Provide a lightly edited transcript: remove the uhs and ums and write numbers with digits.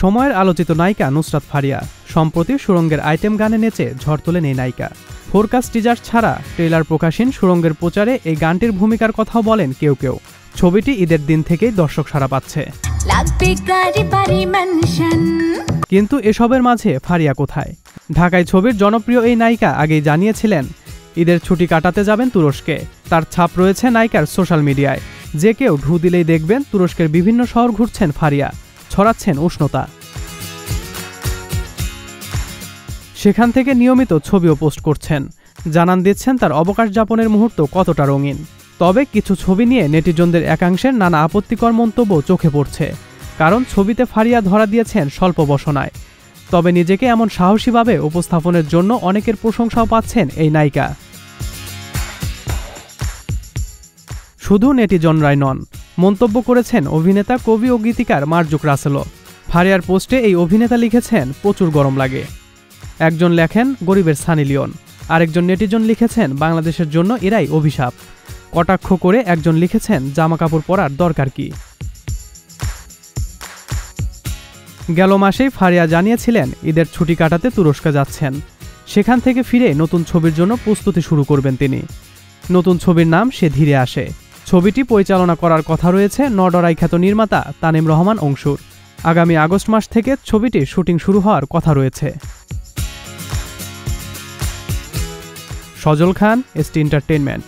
সময়ের আলোচিত নায়িকা নুসরাত ফারিয়া সম্প্রতি সুরঙ্গের আইটেম গানে নেচে ঝড় তোলেন এই নায়িকা। ফোরকাস্ট টিজার ছাড়া ট্রেলার প্রকাশহীন সুরঙ্গের প্রচারে এই গানটির ভূমিকার কথাও বলেন কেউ কেউ। ছবিটি ঈদের দিন থেকেই দর্শক সাড়া পাচ্ছে। কিন্তু এসবের মাঝে ফারিয়া কোথায়? ঢাকায় ছবির জনপ্রিয় এই নায়িকা আগেই জানিয়েছিলেন ঈদের ছুটি কাটাতে যাবেন তুরস্কে। তার ছাপ রয়েছে নায়িকার সোশ্যাল মিডিয়ায়। যে কেউ ঢু দিলেই দেখবেন তুরস্কের বিভিন্ন শহর ঘুরছেন ফারিয়া, ছড়াচ্ছেন উষ্ণতা। সেখান থেকে নিয়মিত ছবিও পোস্ট করছেন, জানান দিচ্ছেন তার অবকাশ যাপনের মুহূর্ত কতটা রঙিন। তবে কিছু ছবি নিয়ে নেটিজনদের একাংশের নানা আপত্তিকর মন্তব্য চোখে পড়ছে, কারণ ছবিতে ফারিয়া ধরা দিয়েছেন স্বল্প বসনায়। তবে নিজেকে এমন সাহসীভাবে উপস্থাপনের জন্য অনেকের প্রশংসাও পাচ্ছেন এই নায়িকা। শুধু নেটিজনরাই নন, মন্তব্য করেছেন অভিনেতা, কবি ও গীতিকার মার্জুক রাসেলও। ফারিয়ার পোস্টে এই অভিনেতা লিখেছেন প্রচুর গরম লাগে। একজন লেখেন গরিবের সানি লিওন, আরেকজন নেটিজন লিখেছেন বাংলাদেশের জন্য এরাই অভিশাপ। কটাক্ষ করে একজন লিখেছেন জামা কাপড় পরার দরকার কি। গেল মাসেই ফারিয়া জানিয়েছিলেন ঈদের ছুটি কাটাতে তুরস্কে যাচ্ছেন। সেখান থেকে ফিরে নতুন ছবির জন্য প্রস্তুতি শুরু করবেন তিনি। নতুন ছবির নাম সে ধীরে আসে। ছবিটি পরিচালনা করার কথা রয়েছে নডরাই খ্যাত নির্মাতা তানিম রহমান অংশুর। আগামী আগস্ট মাস থেকে ছবিটির শুটিং শুরু হওয়ার কথা রয়েছে। সজল খান, এসটি এন্টারটেইনমেন্ট।